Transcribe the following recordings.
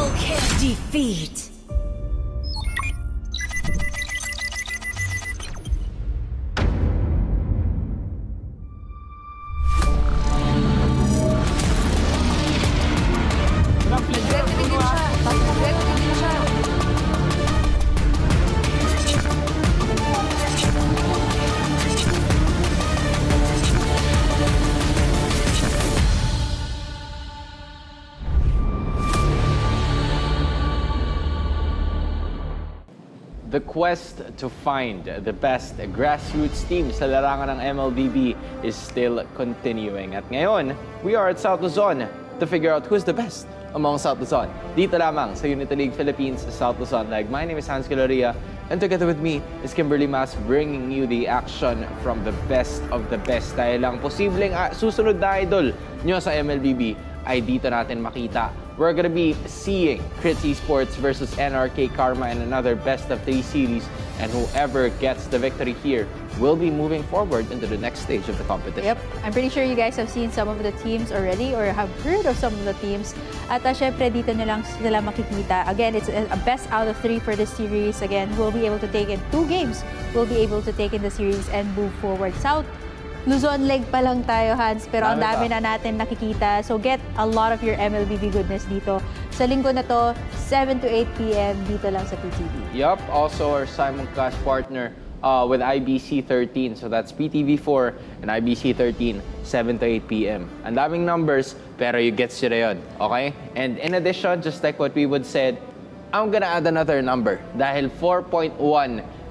Double kill. Defeat. The quest to find the best grassroots team sa larangan ng MLBB is still continuing. At ngayon, we are at South Luzon to figure out who's the best among South Luzon. Dito lamang sa Unity League Philippines, South Luzon League. My name is Hans Caloria, and together with me is Kimberly Mas, bringing you the action from the best of the best. Dahil lang posibleng susunod na idol nyo sa MLBB ay dito natin makita. We're gonna be seeing Crits Esports versus NRK Karma in another best-of-3 series, and whoever gets the victory here will be moving forward into the next stage of the competition. Yep, I'm pretty sure you guys have seen some of the teams already or have heard of some of the teams. At syempre dito na lang sila makikita. Again, it's a best out of 3 for this series. Again, we'll be able to take in 2 games. We'll be able to take in the series and move forward. South Luzon leg pa lang tayo, Hans, pero ang dami na natin nakikita. So get a lot of your MLBB goodness dito. Sa linggo na to, 7 to 8 p.m. dito lang sa PTV. Yup, also our simulcast partner with IBC 13. So that's PTV4 and IBC 13, 7 to 8 p.m. Ang daming numbers, pero you get sila yun, okay? And in addition, just like what we would said, I'm gonna add another number. Dahil 4.1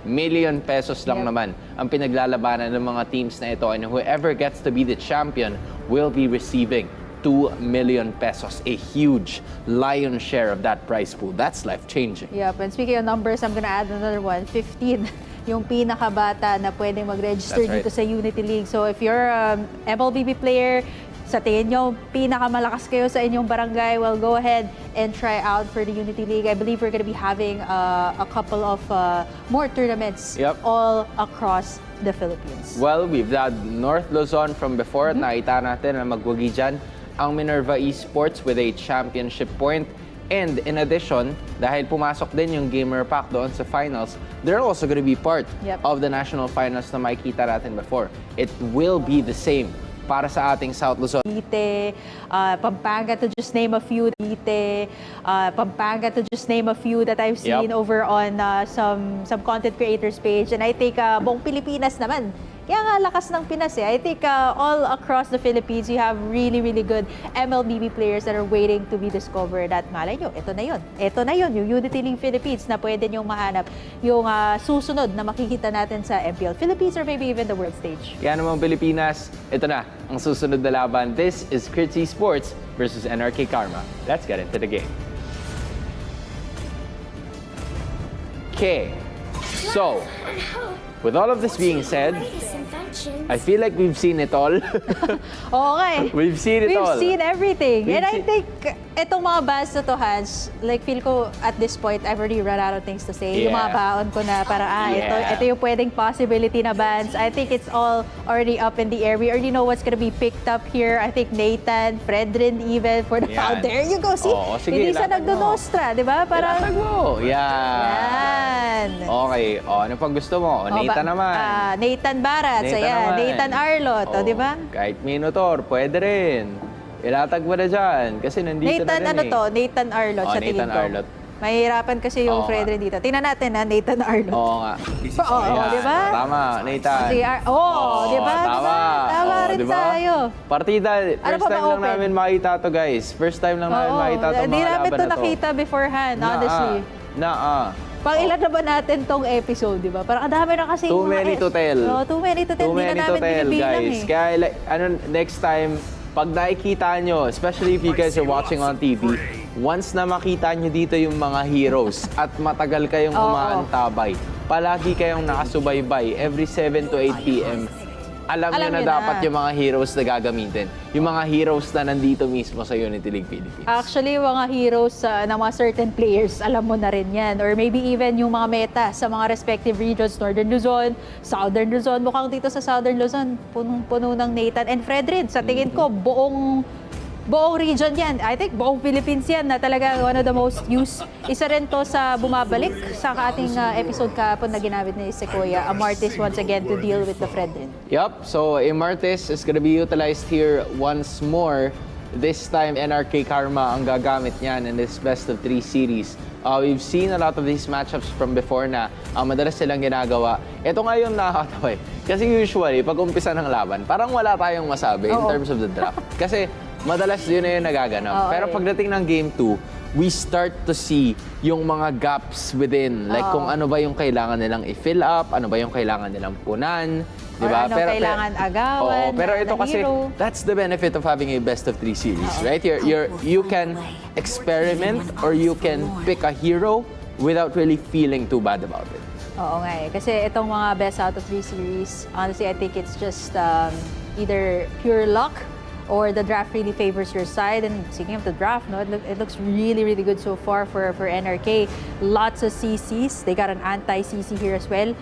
million pesos lang naman ang pinaglalabanan ng mga teams na ito, and whoever gets to be the champion will be receiving 2 million pesos, a huge lion's share of that prize pool. That's life-changing. Yep, and speaking of numbers, I'm gonna add another one, 15. Yung pinakabata na pwedeng mag-register dito sa Unity League. So if you're an MLBB player, sa tingin nyo, pinakamalakas kayo sa inyong barangay, well, go ahead and try out for the Unity League. I believe we're going to be having a couple of more tournaments all across the Philippines. Well, we've had North Luzon from before at nakita natin na magwagi dyan ang Minerva Esports with a championship point. And in addition, dahil pumasok din yung Gamer Pack doon sa finals, they're also going to be part of the national finals na makikita natin before. It will be the same para sa ating South Luzon. Pampanga, to just name a few. Pampanga, to just name a few that I've seen over on some content creators page. And I think buong Pilipinas naman. Kaya nga lakas ng Pinas eh. I think all across the Philippines, you have really, really good MLBB players that are waiting to be discovered. At malay nyo, ito na yun. Ito na yun, yung Unity League Philippines na pwede nyong mahanap yung susunod na makikita natin sa MPL Philippines or maybe even the world stage. Kaya naman Pilipinas, ito na ang susunod na laban. This is Crits Esports versus NRK Karma. Let's get into the game. Okay, so with all of this being said, I feel like we've seen it all. Okay. We've seen it all. We've seen everything. And I think itong mga bans na to, Hans, like feel ko at this point, I've already run out of things to say. Yung mga baon ko na para, ito yung pwedeng possibility na bans. I think it's all already up in the air. We already know what's gonna be picked up here. I think Nathan, Fredrin even for the foul. There you go. See, hindi siya nagdonostra, di ba? Para Yan. Okay. Ano pang gusto mo? Nathan naman. Nathan Barat. Nathan Arlot. Di ba? Kahit Minotaur, pwede rin. Ilatag mo na dyan. Kasi nandito Nathan, na rin Nathan Arlot sa tingin ko. Arlot. Mahirapan kasi yung Fredrin dito. Tingnan natin Nathan Arlot. Oo nga. Di ba? Tama, Nathan. Di ba? Tama rin tayo. Partida, first time lang namin makita to, guys. First time lang namin makita to mga laban na to. Hindi namin to nakita beforehand, honestly. Pang ilan na ba natin tong episode, di ba? Parang dami na kasi too many to tell. Too many to tell. Too many to tell, guys. Kaya, next time, pag nakikita nyo, especially if you guys are watching on TV, once na makita nyo dito yung mga heroes at matagal kayong umaantabay, palagi kayong nakasubaybay every 7 to 8 p.m., alam nyo na dapat yung mga heroes na gagamitin. Yung mga heroes na nandito mismo sa Unity League Philippines. Actually, yung mga heroes ng mga certain players, alam mo na rin yan. Or maybe even yung mga meta sa mga respective regions, Northern Luzon, Southern Luzon. Mukhang dito sa Southern Luzon, punong-puno ng Nathan and Fredrin. Sa tingin ko, buong buong region yan. I think buong Philippines yan na talaga one of the most used. Isa rin to sa bumabalik sa ating episode kahapon na ginamit ni Sequoia. Amartis once again to deal with the Fredrin. Yep, so Amartis is gonna be utilized here once more. This time, NRK Karma ang gagamit niyan in this best-of-3 series. We've seen a lot of these matchups from before na madalas silang ginagawa. Ito nga yung nakakatawa eh. Kasi usually, pag umpisa ng laban, parang wala tayong masabi in terms of the draft. Kasi madalas yun na yung nagaganap. Pero pagdating ng Game 2, we start to see yung mga gaps within. Like kung ano ba yung kailangan nilang i-fill up, ano ba yung kailangan nilang punan. Diba? Or ano kailangan agawan, pero ito kasi, that's the benefit of having a best-of-3 series, right? You can experiment or you can pick a hero without really feeling too bad about it. Oo nga eh. Kasi itong mga best out of 3 series, honestly, I think it's just either pure luck or the draft really favors your side. And speaking of the draft, no, it looks really, really good so far for NRK. Lots of CCs. They got an anti-CC here as well.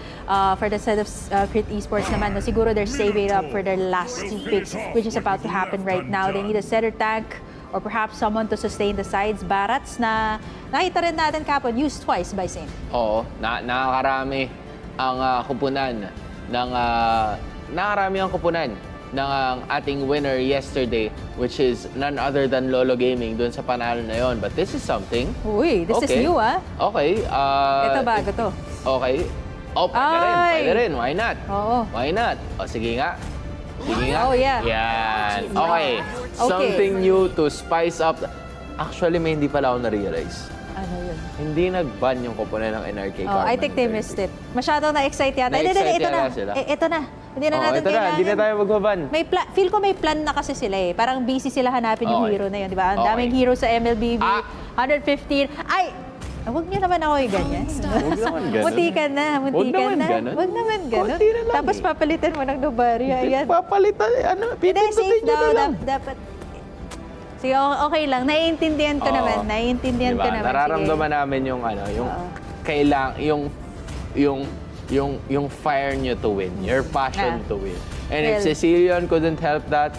For the side of Crit Esports naman, no, siguro they're saving it up for their last 2 picks, which is about to happen right now. They need a center tank or perhaps someone to sustain the sides. Barats na nakita rin natin kapon, used twice by Saint. Oo, nakakarami ang kupunan ng ng ating winner yesterday, which is none other than Lolo Gaming dun sa panalo na yon. But this is something. Uy, this is new Okay. Ito bago to. Okay. Oh, pwede rin. Why not? Oo. Why not? O, sige nga. Sige nga. Oh, yeah. Yan. Okay. Something new to spice up. Actually, may hindi pala ako na-realize. Ano yun? Hindi nag-ban yung kupunan ng NRK Karma. I think they missed it. Masyadong na-excite yata. Na-excite Ito na. yata sila. Ito na. Hindi na natin kailangan. Hindi na tayo magbaban. Feel ko may plan na kasi sila eh. Parang busy sila hanapin yung hero na yun, di ba? Ang daming hero sa MLBB. 115. Ay! Huwag niyo naman ako yung ganyan. Huwag naman ganun. Muntikan na. Huwag naman ganun. Tapos papalitan mo ng Novaria. Ayan. Papalitan. Safe daw. Dapat. Sige, okay lang. Naiintindihan ko naman. Naiintindihan ko naman. Nararamdaman namin yung yung fire nyo to win, your passion to win. And if Cecilion couldn't help that,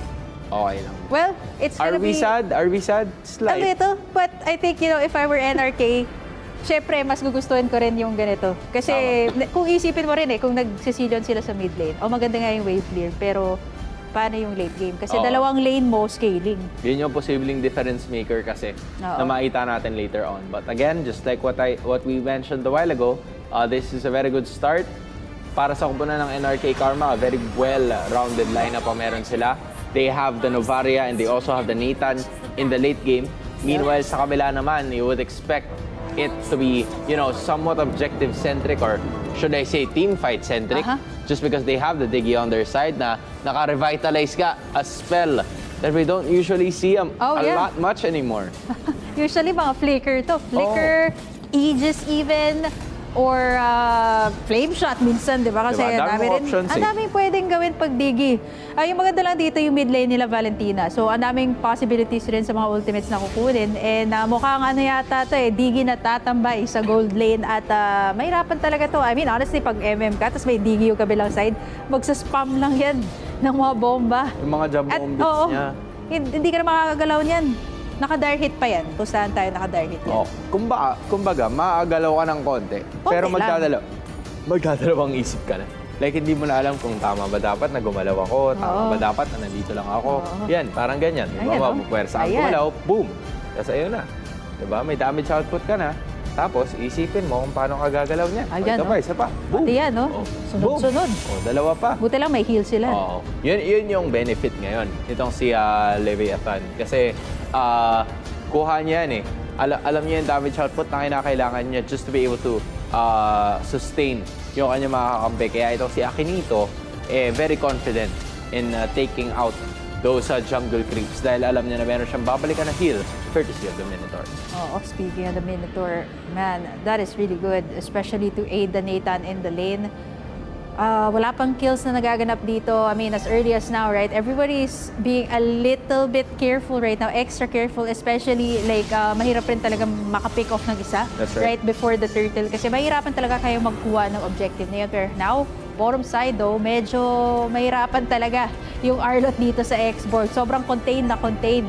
okay lang. Well, it's gonna be... Are we sad? Slight. Ano ito? But I think, if I were NRK, syempre, mas gugustuhin ko rin yung ganito. Kasi kung isipin mo rin kung nag-Cecilion sila sa mid lane, maganda nga yung wave clear, pero paano yung late game? Kasi dalawang lane mo, scaling. Yun yung posibleng difference maker kasi na makita natin later on. But again, just like what we mentioned a while ago, this is a very good start para sa kupunan ng NRK Karma. A very well-rounded lineup ang meron sila. They have the Novaria and they also have the Nathan in the late game. Meanwhile, sa kabila naman, you would expect it to be, somewhat objective-centric or should I say team fight-centric just because they have the Diggy on their side na naka-revitalize ka, a spell that we don't usually see a lot much anymore. Usually mga flicker to. Flicker, Aegis even, or flame shot minsan, di ba? Kasi ang daming pwedeng gawin pag Diggy. Yung maganda lang dito yung mid lane nila Valentina. So, ang daming possibilities rin sa mga ultimates na kukunin. And mukhang yata to Diggy na tatambay sa gold lane at mahirapan talaga to. I mean, honestly, pag MM ka, tapos may Diggy yung kabilang side, magsaspam lang yan ng mga bomba. Yung mga jump bombs niya. Hindi ka na makakagalaw niyan. Naka-dire hit pa yan. Kung saan tayo naka-dire hit yan. Kumbaga, maagalaw ka ng konti. Pero magdadalawang isip ka na. Like, hindi mo na alam kung tama ba dapat na gumalaw ako, tama ba dapat na nandito lang ako. Yan, parang ganyan. Diba, mapupwersa ang gumalaw, boom! Tapos ayun na. Diba, may damage output ka na. Tapos, isipin mo kung paano ka gagalaw niya. Ayan, isa pa. Boom! Pati yan, sunod-sunod. Dalawa pa. Buti lang may heal sila. Yun yung benefit ngayon. Itong si Leviathan. Kasi, kuha niya yan alam niya yung damage output na kinakailangan niya just to be able to sustain yung kanya makakampi. Kaya itong si Akinito, very confident in taking out those jungle creeps dahil alam niya na meron siyang babalikan na heal courtesy of the Minotaur. Speaking of the Minotaur, man, that is really good, especially to aid the Nathan in the lane. Wala pang kills na nagaganap dito. I mean, as early as now, right? Everybody's being a little bit careful right now, extra careful, especially like mahirap rin talaga makapick off ng isa. That's right. Before the turtle. Kasi mahirapan talaga kayo magkuha ng objective na yun. Pero now, bottom side though, medyo mahirapan talaga yung Arlot dito sa Esports. Sobrang contained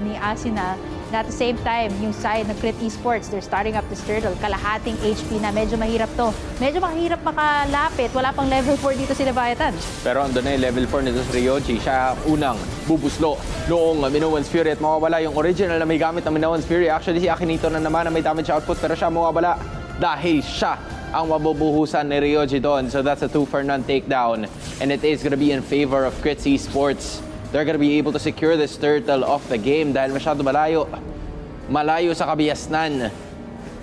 ni Asina. And at the same time, yung side ng Crit Esports, they're starting up this turtle. Kalahating HP na. Medyo mahirap to. Medyo mahirap makalapit. Wala pang level 4 dito si Leviathan. Pero andun na yung level 4 nito si Ryoji. Siya unang bubuslo noong Minoan's Fury at mawawala yung original na may gamit ng Minoan's Fury. Actually, si Akinito na naman na may damage output pero siya mawawala dahil siya ang mabubuhusan ni Ryoji doon. So that's a 2-for-none takedown. And it is gonna be in favor of Crit Esports. They're gonna be able to secure this turtle off the game dahil masyado malayo. Malayo sa kabihasnan.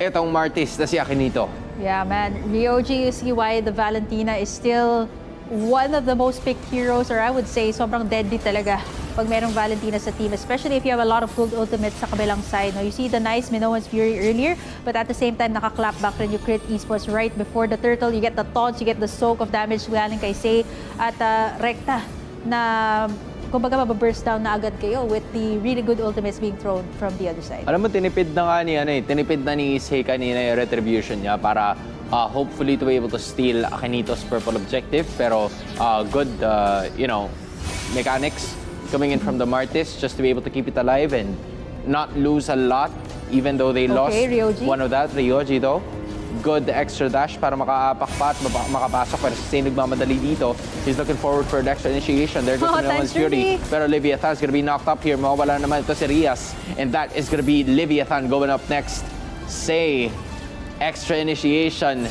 Itong Martis na si Akinito. Yeah, man. Ryoji, you see why the Valentina is still one of the most picked heroes, or I would say, sobrang deadly talaga pag merong Valentina sa team, especially if you have a lot of gold ultimates sa kabilang side. No? You see the nice Minoan's Fury earlier, but at the same time, naka-clap back rin yung Crit Esports right before the turtle. You get the taunts, you get the soak of damage galing kay Sei at rekta na kumbaga mababurst down na agad kayo with the really good ultimates being thrown from the other side. Alam mo, tinipid na nga ni, tinipid na ni Sei kanina yung retribution niya para hopefully to be able to steal Akinito's purple objective. Pero good, mechanics coming in from the Martis just to be able to keep it alive and not lose a lot even though they lost Ryoji. one of that. Ryoji though. Good extra dash para makaapak pa at makapasok. Pero sa nagmamadali dito, he's looking forward for the extra initiation. There goes Minoan's Fury. Pero Leviathan's gonna be knocked up here. Mawawala naman ito si Rias. And that is gonna be Leviathan going up next. Sei, extra initiation.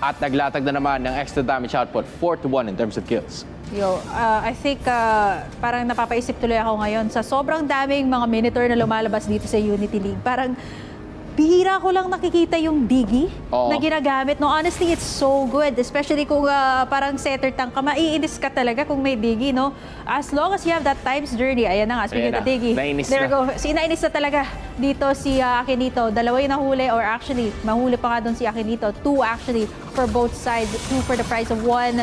At naglatag na naman ng extra damage output. 4-1 in terms of kills. I think parang napapaisip tuloy ako ngayon sa sobrang daming mga Minotaur na lumalabas dito sa Unity League. Parang bihira ko lang nakikita yung Digi na ginagamit. No, honestly, it's so good. Especially kung parang setter tank ka, maiinis ka talaga kung may Digi, no? As long as you have that time's journey. Ayan na nga, speaking of Digi. There we go. Inainis na talaga dito si Akinito. Dalawa yung nahuli, or actually, mahuli pa nga doon si Akinito. 2 actually for both sides. 2 for the price of 1.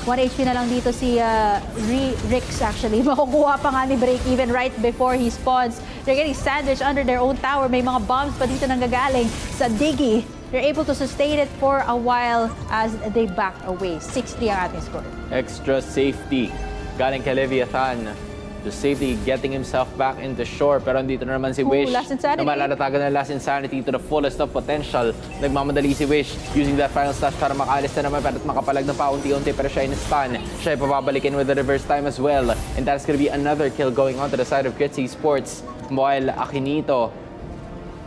1 HP na lang dito si Rix actually. Makukuha pa nga ni Break even right before he spawns. They're getting sandwiched under their own tower. May mga bombs pa dito nang gagaling sa Diggy. They're able to sustain it for a while as they back away. 6-3 ang ating score. Extra safety galing kay Leviathan. Just safely getting himself back into shore. Pero andito na naman si Wish na malalatagan ng Last Insanity to the fullest of potential. Nagmamadali si Wish using that final slash para makaalis na naman at makapalag na paunti-unti. Pero siya in-stun. Siya ipapabalikin with the reverse time as well. And that's gonna be another kill going on to the side of Crit Esports. While Akinito,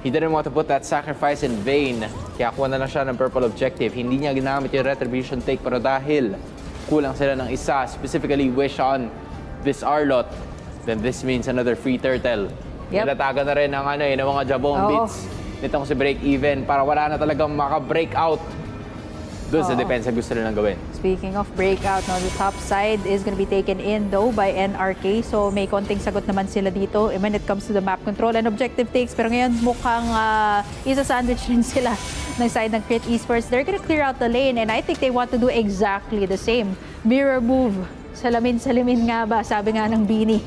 he didn't want to put that sacrifice in vain. Kaya kuha na lang siya ng purple objective. Hindi niya ginamit yung retribution take. Pero dahil kulang sila ng isa, specifically Wish on this Arlot, then this means another free turtle. Nilatagan na rin ng mga jabong beats nitong si Break Even para wala na talagang maka-break out doon sa defense na gusto nilang gawin. Speaking of breakout, no, the top side is going to be taken in though by NRK. So may konting sagot naman sila dito when it comes to the map control and objective takes. Pero ngayon mukhang isa-sandwich rin sila ng side ng Crit Esports. They're going to clear out the lane and I think they want to do exactly the same. Mirror move. Salamin nga ba, sabi nga ng Bini.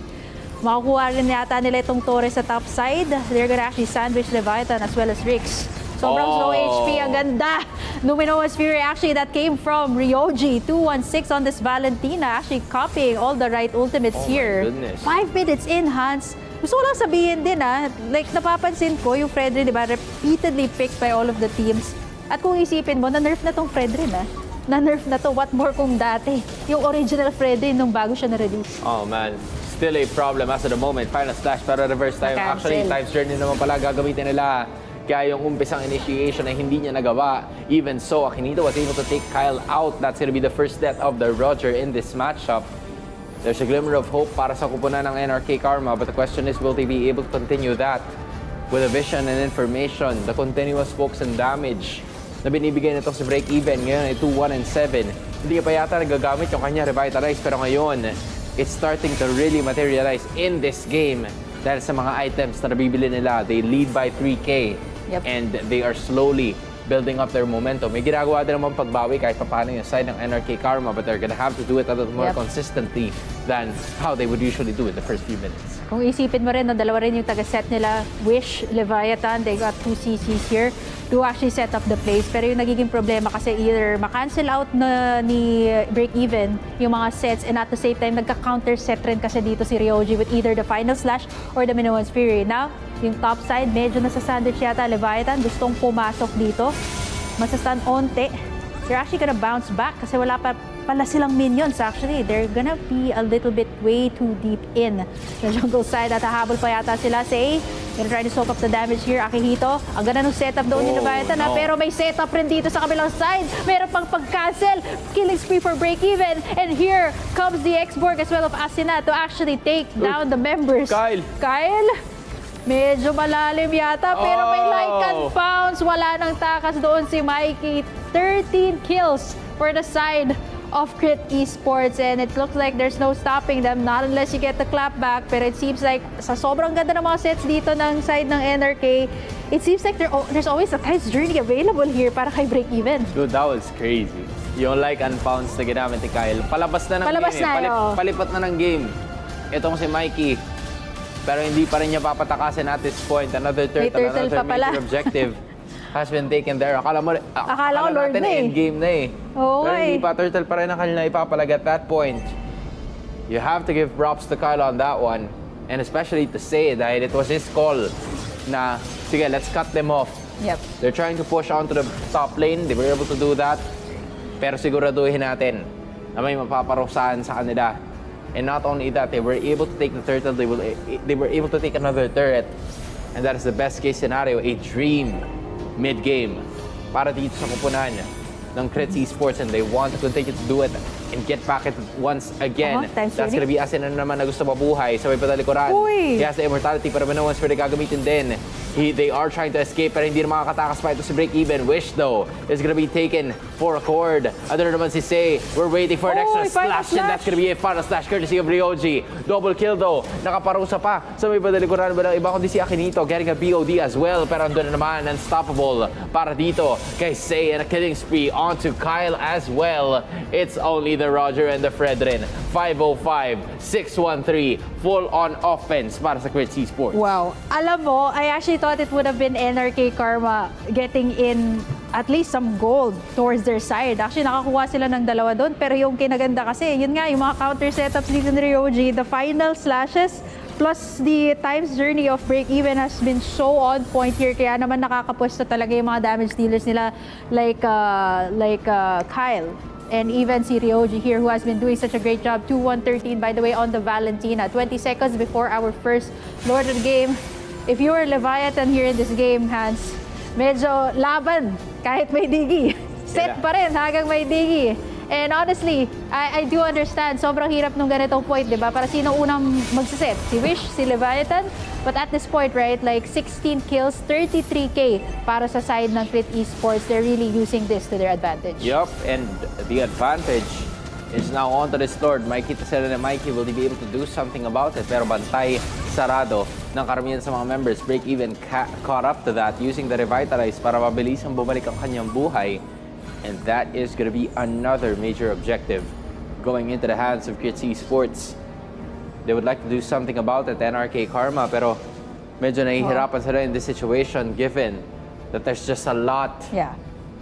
Makukuha rin yata nila itong Torres sa top side. They're gonna actually sandwich Leviathan as well as Rix. Sobrang slow HP, ang ganda. Minoan's Fury actually that came from Ryoji. 216 on this Valentina, actually copying all the right ultimates here. 5 minutes in, Hans. Gusto ko lang sabihin din like napapansin ko yung Fredrin, di ba, repeatedly picked by all of the teams. At kung isipin mo, na-nerf na tong Fredrin na-nerf na to. What more kung dati? Yung original Fredrin nung bago siya na-release. Oh man, still a problem as of the moment. Final slash para reverse time. Actually, time's journey naman pala gagamitin nila. Kaya yung umpisang initiation na hindi niya nagawa. Even so, Akinito was able to take Kyle out. That's gonna be the first death of the Roger in this matchup. There's a glimmer of hope para sa kupunan ng NRK Karma, but the question is, will they be able to continue that with the vision and information, the continuous focus and damage na binibigay nito si Break Even. Ngayon ay 2-1-7. Hindi pa yata nagagamit yung kanya Revitalize, pero ngayon, it's starting to really materialize in this game dahil sa mga items na nabibili nila. They lead by 3K and they are slowly building up their momentum. May ginagawa din naman pagbawi kahit paano yung side ng NRK Karma, but they're gonna have to do it a little more consistently than how they would usually do in the first few minutes. Kung isipin mo rin, dalawa rin yung taga-set nila, Wish, Leviathan, they got 2 CCs here to actually set up the plays. Pero yung nagiging problema kasi either ma-cancel out na ni break-even yung mga sets, and at the same time, nagka-counter set rin kasi dito si Ryoji with either the final slash or the Minoan's Fury. Now, yung top side, medyo nasa-sandwich yata Leviathan, gustong pumasok dito. Masastan onte. They're actually gonna bounce back kasi wala pa pala silang minions actually. They're gonna be a little bit way too deep in the jungle side at hahabol pa yata sila. Say, gonna try to soak up the damage here. Akihito, ang ganda ng setup doon ni Leviathan pero may setup rin dito sa kabilang side. Meron pang pag-cancel. Killing spree for break-even. And here comes the X-Borg as well of Asina to actually take down the members. Kyle? Medyo malalim yata pero may Lycan pounds. Wala nang takas doon si Mikey. 13 kills for the side of Crit Esports, and it looks like there's no stopping them, not unless you get the clap back. Pero it seems like sa sobrang ganda ng mga sets dito ng side ng NRK, it seems like there's always a times journey available here para kay break-even. Dude, that was crazy. Yung like and pounds na ginamit ni Kyle. Palabas na ng game. Palipat na ng game. Itong si Mikey. Pero hindi pa rin niya papatakasin at this point. Another turtle, another major objective has been taken there. Akala Lord natin endgame na eh. Pero hindi pa, turtle pa rin ang kanila ipapalag at that point. You have to give props to Kyle on that one. And especially to say dahil it was his call na, sige, let's cut them off. Yep. They're trying to push onto the top lane. They were able to do that. Pero siguraduhin natin na may mapaparusahan sa kanila. And not only that, they were able to take the turtle, they were able to take another turret. And that is the best case scenario, a dream mid-game para dito sa kupunan ng Crit Esports, and they want to continue to do it and get back it once again. That's gonna be Asina naman na gusto mabuhay sa may padalikuran. He has the immortality pero no one's pwede gagamitin din. They are trying to escape pero hindi na makakatakas pa ito si break-even. Wish though is gonna be taken for a cord. Ano naman si Say, we're waiting for an extra slash, and that's gonna be a final slash courtesy of Ryoji. Double kill though, nakaparusa pa sa may padalikuran ba ng iba kundi si Akinito getting a BOD as well, pero andun na naman unstoppable para dito kay Say, and a killing spree onto Kyle as well. It's only the Roger and the Fredrin. 505, 613, full on offense para sa Crit Esports. Wow. Alam mo, I actually thought it would have been NRK Karma getting in at least some gold towards their side. Actually, nakakuha sila ng dalawa doon. Pero yung kinaganda kasi, yun nga, yung mga counter setups dito ni Ryoji, the final slashes, plus the times journey of break-even has been so on point here. Kaya naman nakakapwesto talaga yung mga damage dealers nila like Kyle. And even si Ryoji here, who has been doing such a great job. 2-1-13, by the way, on the Valentina. 20 seconds before our first Lord of the game. If you were Leviathan here in this game, Hans, medyo laban kahit may digi. Set pa rin hanggang may digi. And honestly, I do understand, sobrang hirap nung ganitong point, di ba? Para sino unang magsiset? Si Wish, si Leviathan? But at this point, right, like 16 kills, 33K para sa side ng Crit Esports. They're really using this to their advantage. Yup, and the advantage is now onto this Lord. Makikita sila na Mikey will be able to do something about it. Pero bantay sarado ng karamihan sa mga members. Break even caught up to that using the Revitalize para mabilisang bumalik ang kanyang buhay. And that is going to be another major objective going into the hands of Crit Esports. They would like to do something about it, NRK Karma, pero medyo nahihirapan sila in this situation given that there's just a lot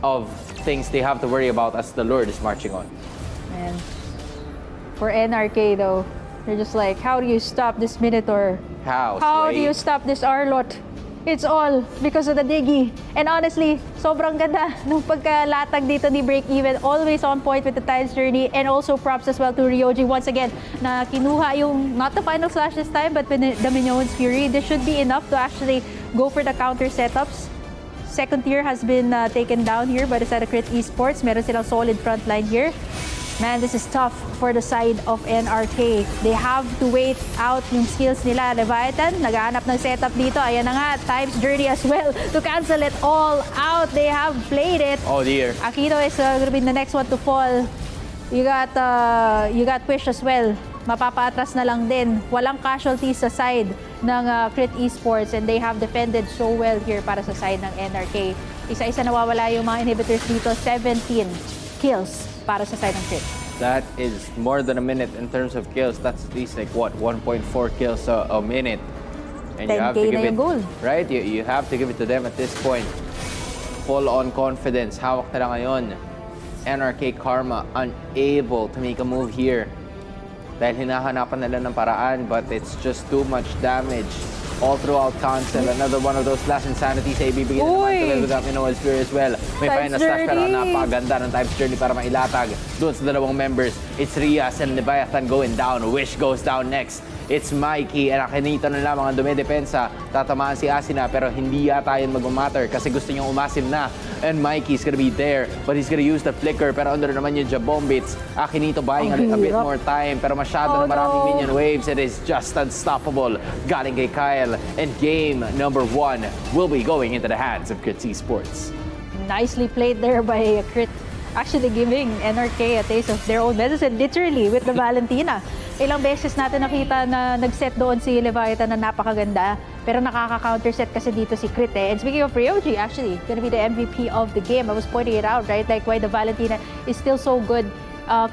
of things they have to worry about as the Lord is marching on. And for NRK though, they're just like, how do you stop this Minotaur? How do you stop this Arlot? It's all because of the Diggy. And honestly, sobrang ganda ng pagkalatag dito ni Break-Even. Always on point with the times journey. And also props as well to Ryoji once again na kinuha yung, not the final slash this time, but the Minion's Fury. This should be enough to actually go for the counter setups. Second tier has been taken down here by the side of Crit Esports. Meron silang solid frontline here. Man, this is tough for the side of NRK. They have to wait out yung skills nila. Leviathan, naghahanap ng setup dito. Ayan na nga, Times Journey as well to cancel it all out. They have played it. Oh dear. Akito is going to be the next one to fall. You got Wish as well. Mapapaatras na lang din. Walang casualties sa side ng Crit Esports, and they have defended so well here para sa side ng NRK. Isa-isa nawawala yung mga inhibitors dito. 17 kills para sa side ng Crit. That is more than a minute in terms of kills. That's at least like what, 1.4 kills a minute. And you have to 10K give na it, yung goal. right? You have to give it to them at this point. Full on confidence. Hawak nila ngayon. NRK Karma unable to make a move here. Dahil hinahanapan nila ng paraan, but it's just too much damage all throughout Council. Another one of those last insanities ay ibibigay na naman to them without Minoa's Spear as well. May final slash pero napakaganda ng Time's Journey para mailatag doon sa dalawang members. It's Rias and Leviathan going down. Wish goes down next. It's Mikey and nakinita na lang mga dumidepensa. Tatamaan si Asina pero hindi yata yun magmamatter kasi gusto niyang umasim na. And Mikey's gonna be there but he's gonna use the flicker pero under naman yung Jabombits. Akinito buying a bit more time pero masyado na maraming minion waves. It is just unstoppable. Galing kay Kyle and game number 1 will be going into the hands of Crit Esports. Nicely played there by Crit. Actually giving NRK a taste of their own medicine, literally, with the Valentina. Ilang beses natin nakita na nag-set doon si Leviathan na napakaganda, pero nakaka-counterset kasi dito si Crit eh. And speaking of Ryoji, actually, gonna be the MVP of the game. I was pointing it out, right? Like why the Valentina is still so good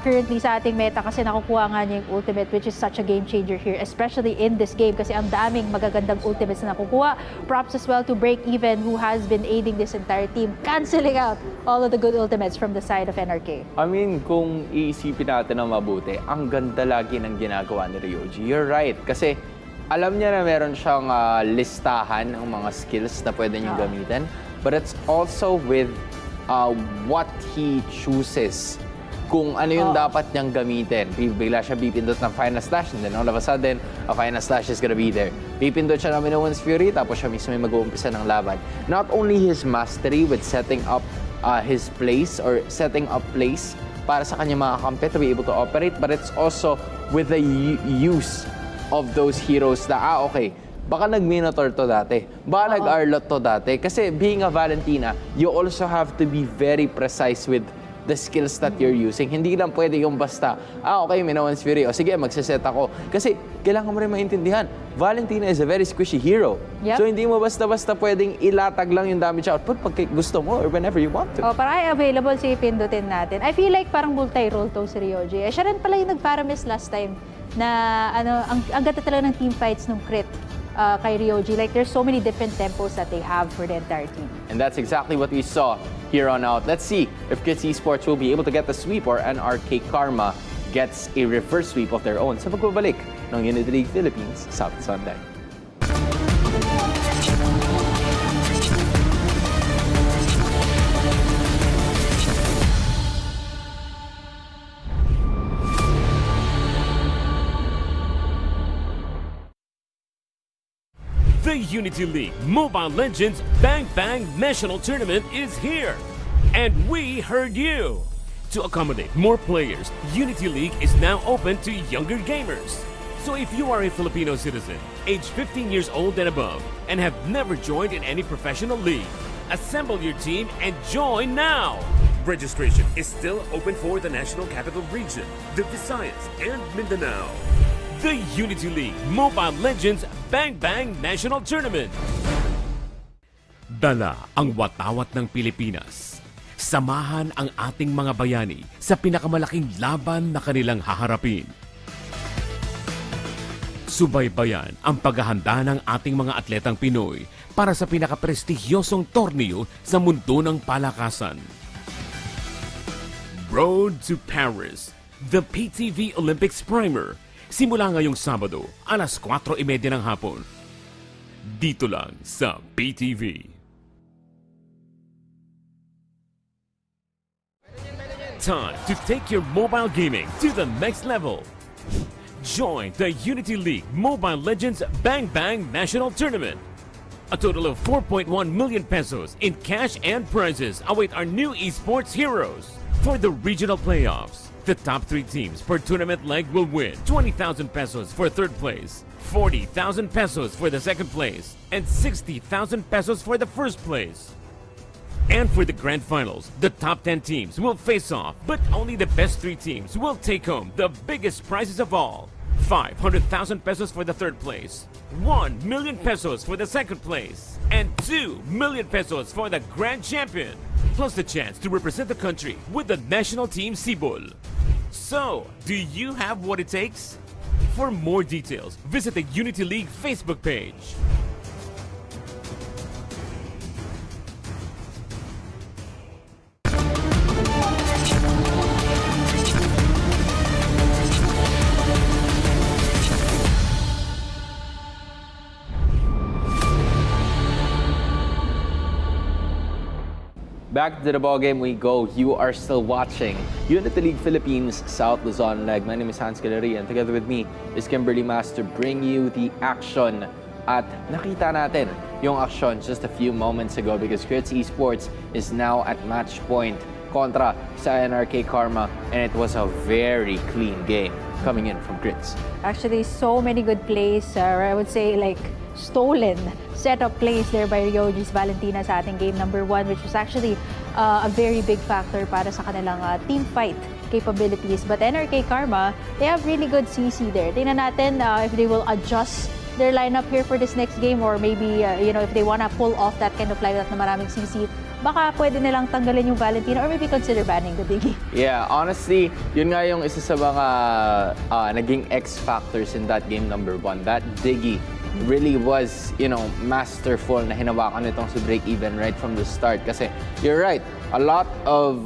currently sa ating meta kasi nakukuha nga niya yung ultimate, which is such a game changer here, especially in this game kasi ang daming magagandang ultimates na nakukuha. Props as well to Break Even who has been aiding this entire team, canceling out all of the good ultimates from the side of NRK. I mean, kung iisipin natin ng mabuti, ang ganda lagi ng ginagawa ni Ryoji. You're right, kasi alam niya na meron siyang listahan ng mga skills na pwede niyong gamitin, but it's also with what he chooses. Kung ano yung dapat niyang gamitin. Bigla siya pipindot ng Final Slash and then all of a sudden, a Final Slash is gonna be there. Pipindot siya ng Minoan's Fury tapos siya mismo yung mag-uumpisa ng laban. Not only his mastery with setting up his place or setting up place para sa kanya mga kampe to be able to operate, but it's also with the use of those heroes na, okay, baka nag-Minotaur to dati, baka nag-Arlot to dati. Kasi being a Valentina, you also have to be very precise with the skills that you're using. Hindi lang pwede yung basta, okay, Minoan's Fury, o sige, magsiset ako. Kasi kailangan mo rin maintindihan, Valentina is a very squishy hero. Yep. So hindi mo basta-basta pwedeng ilatag lang yung damage output pag gusto mo or whenever you want to. Para available si pindutin natin. I feel like parang multi-role to si Ryoji. Siya rin pala yung nag-Paramis last time na ang ganda talaga ng team fights ng Crit kay Ryoji. Like there's so many different tempos that they have for the entire team. And that's exactly what we saw here on out. Let's see if Crit Esports will be able to get the sweep or NRK Karma gets a reverse sweep of their own sa pagbabalik ng Unity League Philippines South Sunday. The Unity League Mobile Legends Bang Bang National Tournament is here. And we heard you. To accommodate more players, Unity League is now open to younger gamers. So if you are a Filipino citizen, age 15 years old and above, and have never joined in any professional league, assemble your team and join now. Registration is still open for the National Capital Region, the Visayas, and Mindanao. The Unity League Mobile Legends Bang Bang National Tournament. Dala ang watawat ng Pilipinas. Samahan ang ating mga bayani sa pinakamalaking laban na kanilang haharapin. Subaybayan ang paghahanda ng ating mga atletang Pinoy para sa pinakaprestigyosong torneo sa mundo ng palakasan. Road to Paris, the PTV Olympics Primer. Simula ngayong Sabado, alas 4:30 ng hapon. Dito lang sa PTV. Time to take your mobile gaming to the next level. Join the Unity League Mobile Legends Bang Bang National Tournament. A total of 4.1 million pesos in cash and prizes await our new esports heroes. For the regional playoffs, the top 3 teams per tournament leg will win 20,000 pesos for third place, 40,000 pesos for the second place, and 60,000 pesos for the first place. And for the grand finals, the top 10 teams will face off, but only the best 3 teams will take home the biggest prizes of all. 500,000 pesos for the third place, 1 million pesos for the second place, and 2 million pesos for the grand champion, plus the chance to represent the country with the national team Sibol. So, do you have what it takes? For more details, visit the Unity League Facebook page. Back to the ball game we go. You are still watching Unity League Philippines South Luzon leg. My name is Hans Gallery and together with me is Kimberly Mas to bring you the action. At nakita natin yung action just a few moments ago because Grits Esports is now at match point kontra sa NRK Karma, and it was a very clean game coming in from Grits. Actually, so many good plays, or I would say like stolen setup plays there by Ryoji's Valentina sa ating game number 1, which was actually a very big factor para sa kanilang team fight capabilities. But NRK Karma, they have really good CC there. Tingnan natin if they will adjust their lineup here for this next game, or maybe if they wanna pull off that kind of lineup na maraming CC, baka pwede nilang tanggalin yung Valentina or maybe consider banning the Diggy. Yeah, honestly, yun nga yung isa sa mga naging X factors in that game number 1. That Diggy really was, masterful na hinawakan itong si Break Even right from the start. Kasi you're right, a lot of,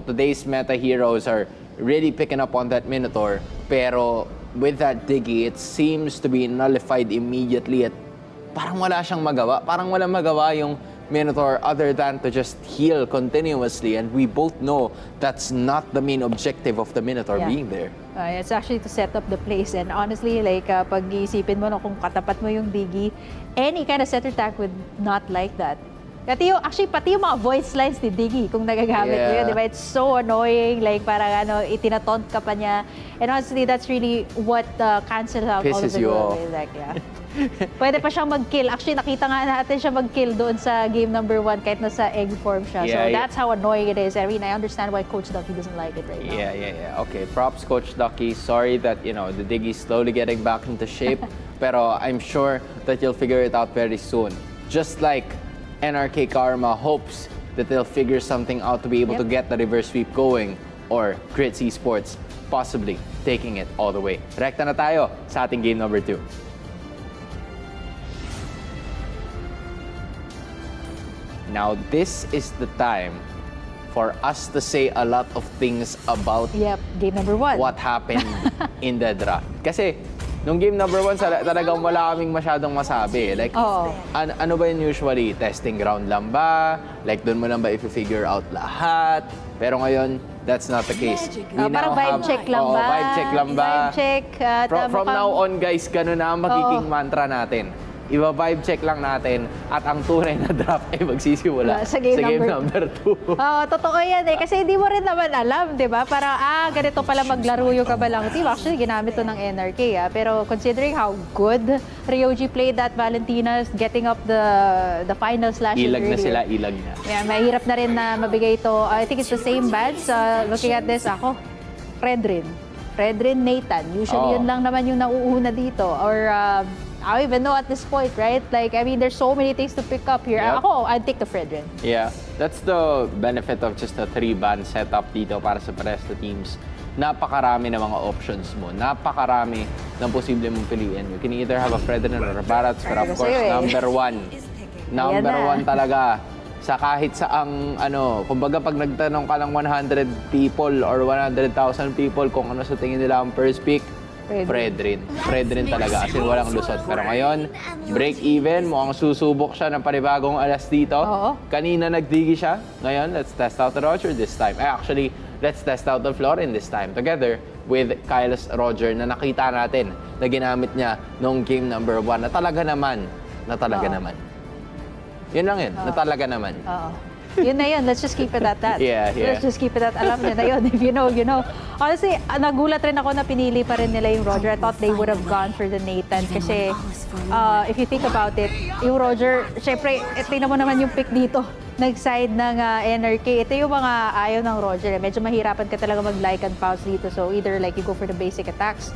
today's meta heroes are really picking up on that Minotaur. Pero with that Diggy, it seems to be nullified immediately at parang wala siyang magawa. Parang walang magawa yung Minotaur other than to just heal continuously, and we both know that's not the main objective of the Minotaur being there. It's actually to set up the place, and honestly, like pag-iisipin mo kung katapat mo yung Diggy, any kind of center attack would not like that. Pati yung mga voice lines ni Diggy kung nagagamit mo yun, di ba? It's so annoying, like parang itinataunt ka pa niya. And honestly, that's really what cancels out all of the goals. Like, pwede pa siyang mag-kill. Actually, nakita nga natin siya mag-kill doon sa game number 1 kahit nasa egg form siya. So that's how annoying it is. I mean, I understand why Coach Ducky doesn't like it right now. Yeah. Okay, props Coach Ducky. Sorry that, the Diggy's slowly getting back into shape. Pero I'm sure that you'll figure it out very soon. Just like NRK Karma hopes that they'll figure something out to be able to get the reverse sweep going, or Grits Esports possibly taking it all the way. Rekta na tayo sa ating game number 2. Now, this is the time for us to say a lot of things about game number 1. What happened in the draft. Kasi nung game number 1, talagang wala kaming masyadong masabi. Like, ano ba yun usually? Testing ground lang ba? Like, doon mo lang ba i-figure out lahat? Pero ngayon, that's not the case. Parang vibe check lang ba? Vibe check lang ba? Vibe check. From now on, guys, ganun na ang magiging mantra natin. Iba-vibe check lang natin at ang tunay na draft ay magsisimula sa game number 2. Totoo yan eh. Kasi hindi mo rin naman alam, di ba? Para, ganito pala maglaro yung kabalang team. Actually, ginamit to ng NRK. Pero considering how good Ryoji played that Valentina, getting up the final slashes ilag earlier. Ilag na. Yeah, mahirap na rin na mabigay ito. I think it's the same bands. Looking at this, Fredrin, Nathan. Usually yun lang naman yung nauuna dito. Or I don't even know at this point, right? Like, I mean, there's so many things to pick up here. I'd take the Fredrin. Yeah, that's the benefit of just a 3-band setup dito para sa pares na teams. Napakarami na mga options mo. Napakarami ng posible mong piliin. You can either have a Fredrin or a Barats, but of course, number 1. Number 1 talaga. Sa kahit saang, kumbaga pag nagtanong ka ng 100 people or 100,000 people kung ano sa tingin nila ang first pick, Fredrin talaga, as in walang lusot. Pero ngayon, Break Even, mukhang susubok siya ng panibagong alas dito. Kanina nagdigi siya. Ngayon, let's test out the Roger this time. Actually, let's test out the Florin this time together with Kyle's Roger na nakita natin na ginamit niya nung game number 1 na talaga naman. Yun lang yun, na talaga naman. Yun na yun. Let's just keep it at that. Let's just keep it at alam nyo na yun. If you know, you know. Honestly, nagulat rin ako na pinili pa rin nila yung Roger. I thought they would have gone for the Nathan. Kasi if you think about it, yung Roger, syempre, tingnan mo naman yung pick dito. Nag-side ng NRK. Ito yung mga ayaw ng Roger. Medyo mahirapan ka talaga mag-like and pause dito. So either like you go for the basic attacks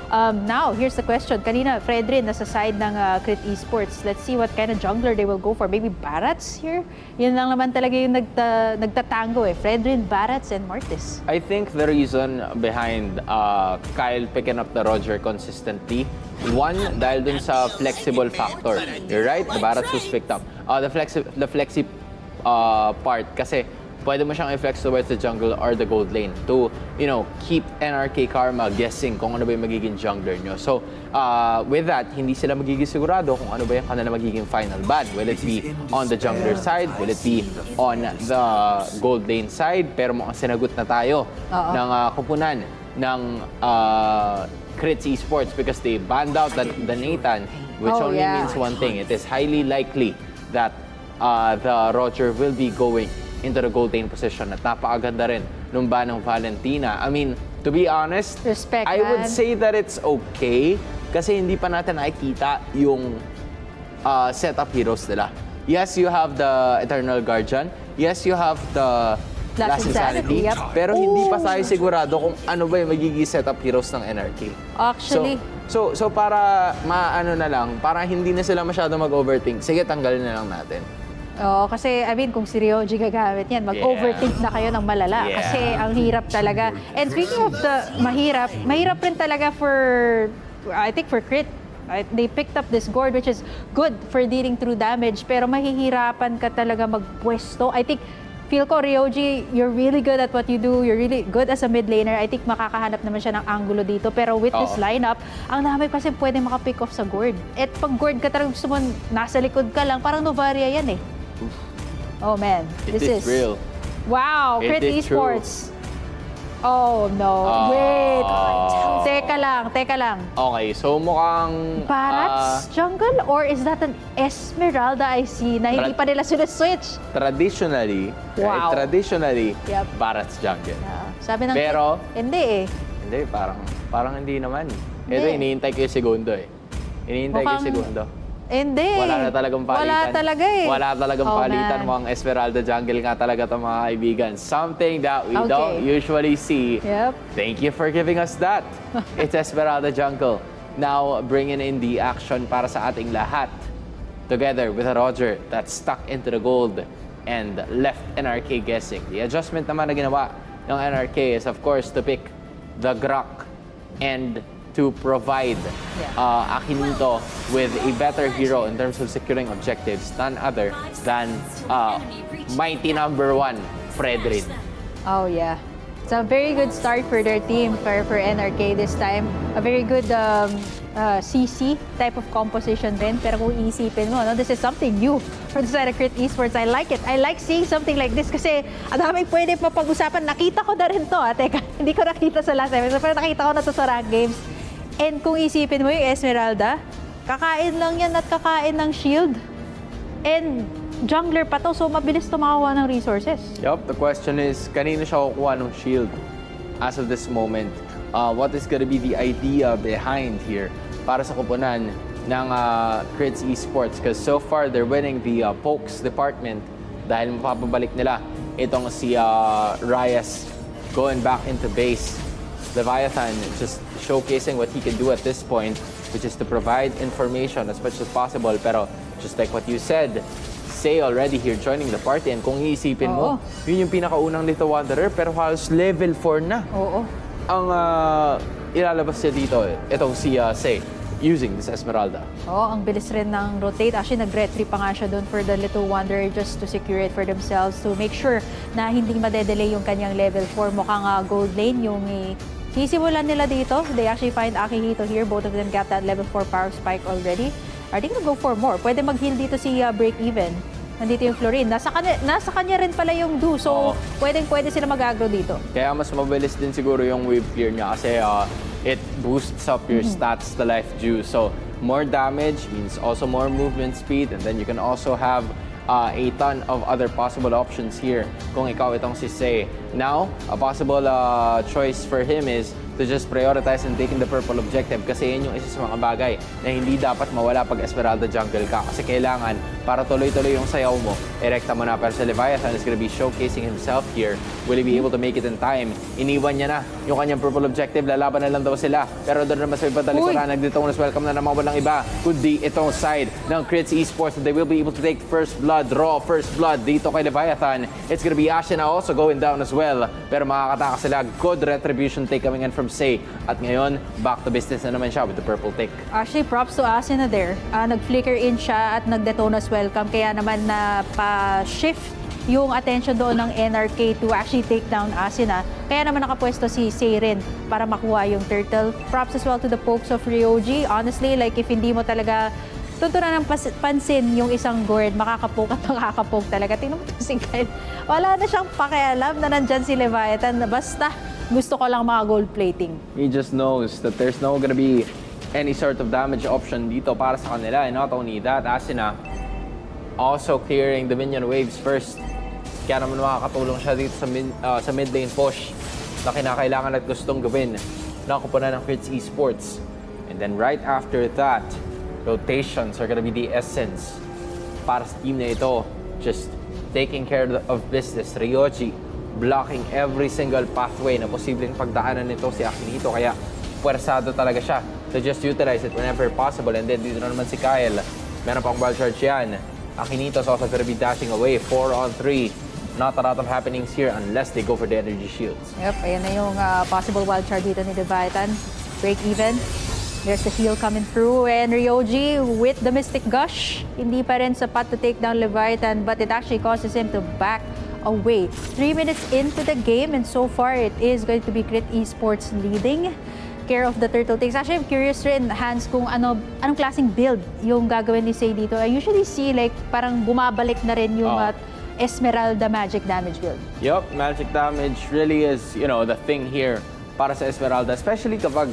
Now, here's the question. Kanina, Fredrin, nasa side ng Crit Esports. Let's see what kind of jungler they will go for. Maybe Barats here? Yun lang naman talaga yung nagtatango eh. Fredrin, Barats, and Mortis. I think the reason behind Kyle picking up the Roger consistently, one, dahil dun sa flexible factor. You're right, the Barats was picked up. The flexi part, kasi pwede mo siyang i-flex towards the jungle or the gold lane to, keep NRK Karma guessing kung ano ba yung magiging jungler nyo. So, with that, hindi sila magiging sigurado kung ano ba yung kanila magiging final ban. Will it be on the jungler side? Will it be on the gold lane side? Pero mukhang sinagot na tayo ng kupunan ng Crit Esports because they banned out the Nathan, which only means one thing. It is highly likely that the Roger will be going into the gold lane position at napakaganda rin nung ban ng Valentina. I mean, to be honest, respect, I would say that it's okay kasi hindi pa natin nakikita yung setup heroes nila. Yes, you have the Eternal Guardian. Yes, you have the Last Insanity. Pero hindi pa tayo sigurado kung ano ba yung magiging setup heroes ng NRK. Actually, So para maano na lang, para hindi na sila masyado mag-overthink, sige, tanggalin na lang natin. Oo, kasi si Ryoji gagamit yan, mag-overthink na kayo ng malala. Yeah. Kasi ang hirap talaga. And speaking of the mahirap rin talaga for Crit. They picked up this gourd which is good for dealing through damage, pero mahihirapan ka talaga magpwesto. Feel ko, Ryoji, you're really good at what you do. You're really good as a mid laner. I think makakahanap naman siya ng angulo dito. Pero with this lineup, ang dami kasi pwede makapick off sa gourd. At pag gourd ka talagang gusto mo, nasa likod ka lang, parang Novaria yan eh. Oh man, this is real. Wow, Crit Esports. Oh no, wait. Teka lang. Okay, so mukhang Barats jungle or is that an Esmeralda I see na hindi pa nila switch? Traditionally, wow. Yep. Barats jungle. Sabi ng pero hindi eh. Hindi, parang hindi naman. Ito, iniintay ko yung segundo eh. Hindi. Wala na talagang palitan. Wala talaga eh. Wala talagang palitan. Mukhang Esmeralda jungle nga talaga ito, mga kaibigan. Something that we don't usually see. Yep. Thank you for giving us that. It's Esmeralda jungle. Now, bringing in the action para sa ating lahat. Together with a Roger that's stuck into the gold and left NRK guessing. The adjustment naman na ginawa ng NRK is, of course, to pick the Grok and to provide Akinito with a better hero in terms of securing objectives, none other than mighty number 1, Fredrin. Oh yeah. It's a very good start for their team, for NRK this time. A very good CC type of composition din. Pero kung iisipin mo, this is something new for the side of Crit Esports. I like it. I like seeing something like this kasi ang daming pwede mapag-usapan. Nakita ko na rin to. Teka, hindi ko nakita sa last episode, pero nakita ko na to sa rank games. And kung isipin mo yung Esmeralda, kakain lang yan at kakain ng shield. And jungler pa to, so mabilis to makakuha ng resources. Yup, the question is, kanino siya kukuha ng shield as of this moment? What is gonna be the idea behind here para sa kupunan ng Crit Esports? Because so far, they're winning the pokes department dahil mapapabalik nila itong si Reyes going back into base. Leviathan just showcasing what he can do at this point, which is to provide information as much as possible. Pero just like what you said, Say already here joining the party. And kung iisipin mo, yun yung pinakaunang Little Wanderer, pero halos level 4 na. Oo. Ang ilalabas niya dito, itong si Say, using this Esmeralda. Oo, ang bilis rin ng rotate. Actually, nag-retry pa nga siya doon for the Little Wanderer just to secure it for themselves, to make sure na hindi madedelay yung kanyang level 4. Mukhang gold lane yung sisimulan nila dito. They actually find Akihito here. Both of them got that level 4 power spike already. Are they gonna go for more? Pwede mag-heal dito si Break Even. Nandito yung Florin. Nasa kanya rin pala yung Do. So, pwede sila mag-aggro dito. Kaya mas mabilis din siguro yung wave clear niya kasi it boosts up your stats, the life dew. So, more damage means also more movement speed, and then you can also have a ton of other possible options here kung ikaw itong si Say. Now, a possible choice for him is to just prioritize and taking the purple objective kasi yun yung isa sa mga bagay na hindi dapat mawala pag Esmeralda jungle ka kasi kailangan para tuloy-tuloy yung sayaw mo, erekta mo na. Pero si Leviathan is gonna be showcasing himself here. Will he be able to make it in time? Iniwan niya na yung kanyang purple objective, lalaban na lang daw sila. Pero doon naman sa iba talikuran, nagditonas welcome na naman walang iba kundi itong side ng Crits Esports, and they will be able to take first blood, raw first blood dito kay Leviathan. It's gonna be Ashina also going down as well. Pero makakataka sila. Good retribution take coming in from Say. At ngayon, back to business na naman siya with the purple take. Actually, props to Ashina there. Nag-flicker in siya at nagdetonas welcome. Kaya naman na pa-shift yung attention doon ng NRK to actually take down Ashina. Kaya naman nakapwesto si Say rin para makuha yung turtle. Props as well to the pokes of Ryoji. Honestly, like if hindi mo talaga tutunan ng pansin yung isang gourd, makakapoke at makakapoke talaga. Tingnan mo ito si Kyle. Wala na siyang pakialam na nandyan si Leviathan. Basta gusto ko lang mga gold plating. He just knows that there's no gonna be any sort of damage option dito para sa kanila. And not only that, Ashina also clearing the minion waves first. Kaya naman makakatulong siya dito sa mid lane push na kinakailangan at gustong gawin ng kupunan ng Crits Esports. And then right after that, rotations are gonna be the essence para sa team na ito. Just taking care of business. Ryoji blocking every single pathway na posibleng pagdaanan nito si Akinito. Kaya puwersado talaga siya to just utilize it whenever possible. And then dito na naman si Kyle. Meron pang wild charge yan. Akinito's also gonna be dashing away. 4-on-3. Not a lot of happenings here unless they go for the energy shields. Yep, ayan na yung possible wild card dito ni Leviathan. Break even. There's the heal coming through, and Ryoji with the Mystic Gush. Hindi pa rin sapat to take down Leviathan, but it actually causes him to back away. 3 minutes into the game, and so far it is going to be Crit Esports leading. Care of the turtle takes. Actually, I'm curious rin, Hans, kung anong klaseng build yung gagawin ni Say dito. I usually see like parang bumabalik na rin yung Esmeralda magic damage build. Yup, magic damage really is, the thing here para sa Esmeralda, especially kapag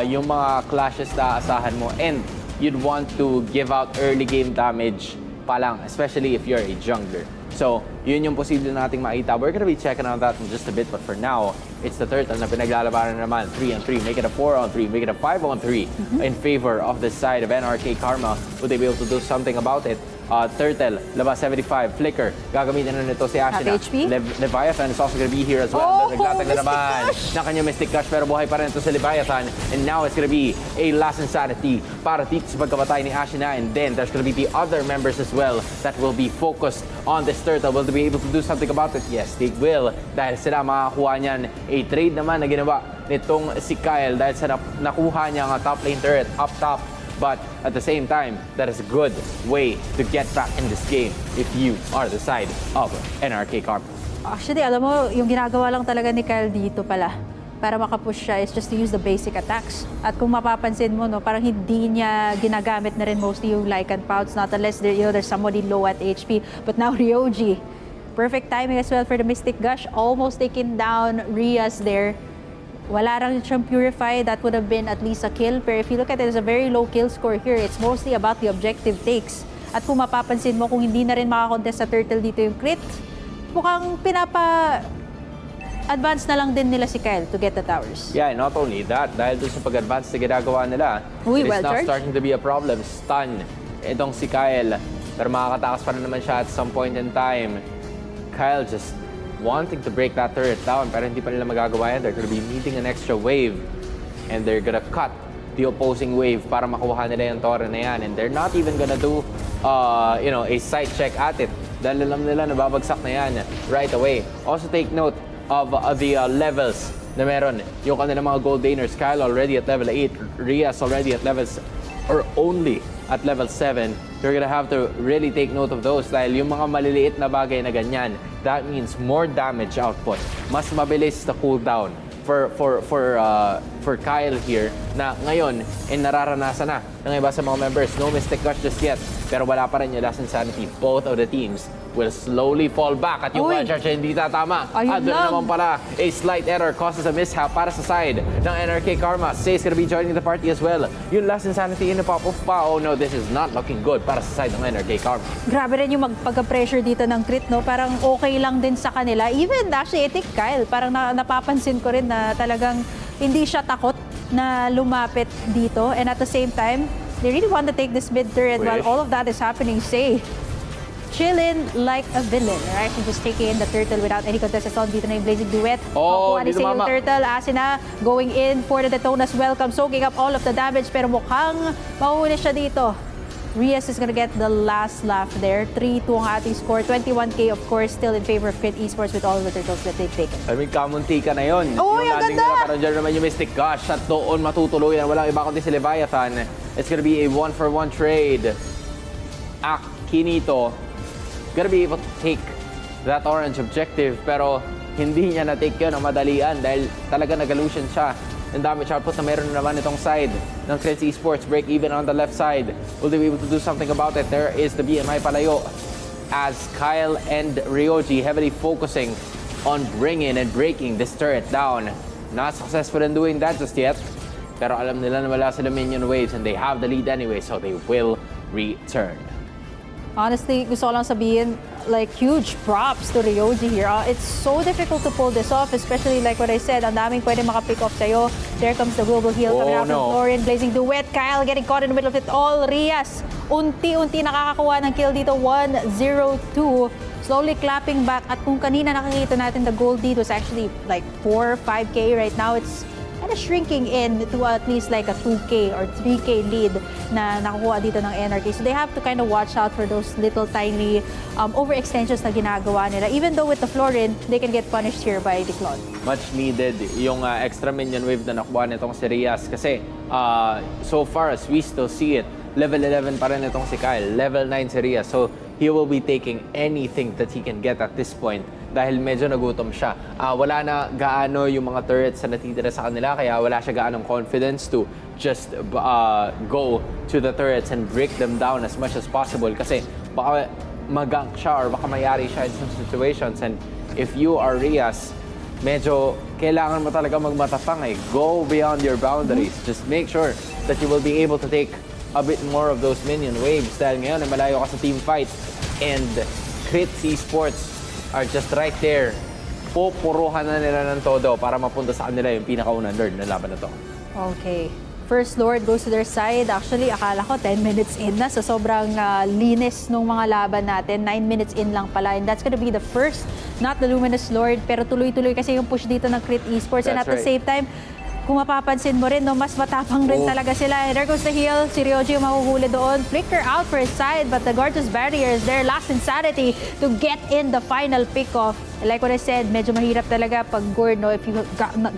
yung mga clashes na asahan mo and you'd want to give out early game damage pa lang, especially if you're a jungler. So, yun yung posible nating makita. We're gonna be checking on that in just a bit, but for now, it's the turtle na pinaglalabanan naman. 3-on-3, make it a 4-on-3, make it a 5-on-3 in favor of the side of NRK Karma. Would they be able to do something about it? Turtle, labas 75, Flicker. Gagamitin na nito si Ashina. Leviathan is also gonna be here as well. Naglatag na naman ng kanyang Mystic Gush, pero buhay pa rin ito si Leviathan. And now it's gonna be a last insanity para dito sa pagkamatay ni Ashina. And then there's gonna be the other members as well that will be focused on this turtle. Will they be able to do something about it? Yes, they will. Dahil sila makakuha niyan a trade naman na ginawa nitong si Kyle dahil sa nakuha niya ang top lane turret up top. But at the same time, that is a good way to get back in this game if you are the side of NRK Karma. Actually, alam mo, yung ginagawa lang talaga ni Kyle dito pala para makapush siya is just to use the basic attacks. At kung mapapansin mo, no, parang hindi niya ginagamit na rin mostly yung Lycan Pouts, not unless there's somebody low at HP. But now Ryoji, perfect timing as well for the Mystic Gush, almost taking down Rias there. Wala lang siyang Purify, that would have been at least a kill. Pero if you look at it, there's a very low kill score here. It's mostly about the objective takes. At kung mapapansin mo, kung hindi na rin makakontest sa turtle dito yung crit, mukhang advance na lang din nila si Kyle to get the towers. Yeah, not only that, dahil dun sa pag-advance na ginagawa nila, it is now starting to be a problem. Stun itong si Kyle. Pero makakatakas pa rin naman siya at some point in time. Kyle just wanting to break that turret down, pero hindi pa nila magagawa yan. They're gonna be needing an extra wave, and they're gonna cut the opposing wave para makuha nila yung torre na yan. And they're not even gonna do, a sight check at it. Dahil alam nila na babagsak na yan right away. Also take note of the levels na meron yung kanilang mga gold laners. Kyle already at level 8, Rias already at levels, or only at level 7. You're gonna have to really take note of those dahil yung mga maliliit na bagay na ganyan, that means more damage output. Mas mabilis na cooldown for Kyle here na ngayon nararanasan na ng iba sa mga members. No Mystic Gush just yet, pero wala pa rin yung last insanity. Both of the teams will slowly fall back at yung wild charge hindi tatama. At doon naman pala, a slight error causes a mishap para sa side ng NRK Karma. Say's gonna be joining the party as well. Yung last insanity in the pop-off pa. Oh no, this is not looking good para sa side ng NRK Karma. Grabe rin yung magpagka-pressure dito ng crit, no? Parang okay lang din sa kanila. Even actually, I think Kyle, parang napapansin ko rin na talagang hindi siya takot na lumapit dito. And at the same time, they really want to take this mid turret while all of that is happening. Say, chillin' like a villain. They're actually just taking in the turtle without any contest at all. Dito na yung Blazing Duet. Kuha ni Say yung turtle. Asina going in for the Detona's welcome, soaking up all of the damage. Pero mukhang mahuhuli siya dito. Rias is gonna get the last laugh there. 3-2 ang ating score. 21K, of course, still in favor of Crit Esports with all the turtles that they've taken. I mean, kamunti ka na yun. Oh, yung ganda! Pero dyan naman yung Mystic Gush at doon matutuluyan. Walang iba kundi si Leviathan. It's gonna be a 1-for-1 trade. Akinito gonna be able to take that orange objective, pero hindi niya na-take yun ang madalian dahil talaga nag-illusion siya. And damage output na meron naman itong side ng Crit Esports. Break even on the left side. Will they be able to do something about it? There is the BMI palayo as Kyle and Ryoji heavily focusing on bringing and breaking this turret down. Not successful in doing that just yet. Pero alam nila na wala sila minion waves and they have the lead anyway, so they will return. Honestly, gusto ko lang sabihin, like, huge props to Ryoji here. It's so difficult to pull this off, especially like what I said, ang daming pwede makapick off sa'yo. There comes the global heal coming out from Florian, Blazing Duet. Kyle getting caught in the middle of it all. Rias, unti-unti nakakakuha ng kill dito. 1-0-2. Slowly clapping back. At kung kanina nakikita natin, the gold lead was actually like 4-5K. Right now, it's kind of shrinking in to at least like a 2K or 3K lead na nakukuha dito ng NRK. So they have to kind of watch out for those little tiny overextensions na ginagawa nila. Even though with the Florin, they can get punished here by the Claude. Much needed yung extra minion wave na nakuha nitong si Rias kasi so far as we still see it, level 11 pa rin itong si Kyle, level 9 si Rias. So he will be taking anything that he can get at this point dahil medyo nagutom siya. Wala na gaano yung mga turrets na natitira sa kanila kaya wala siya gaanong confidence to just go to the turrets and break them down as much as possible kasi baka mag-gank siya or baka mayari siya in some situations. And if you are Rias, medyo kailangan mo talaga magmatatang eh. Go beyond your boundaries. Just make sure that you will be able to take a bit more of those minion waves dahil ngayon ay malayo ka sa team fight and Crit Esports are just right there. Pupuruhan na nila ng todo para mapunta sa kanila yung pinakaunang nerd na laban na to. Okay. First Lord goes to their side. Actually, akala ko 10 minutes in na. So sobrang linis nung mga laban natin. 9 minutes in lang pala. And that's gonna be the first, not the Luminous Lord, pero tuloy-tuloy kasi yung push dito ng Crit Esports. And at the same time, kung mapapansin mo rin, no, mas matapang rin talaga sila. And there goes the heal. Si Ryoji yung mahuhuli doon. Flicker out for his side, but the gorgeous barrier is there. Last Insanity to get in the final pick-off. Like what I said, medyo mahirap talaga pag Gord, no? If you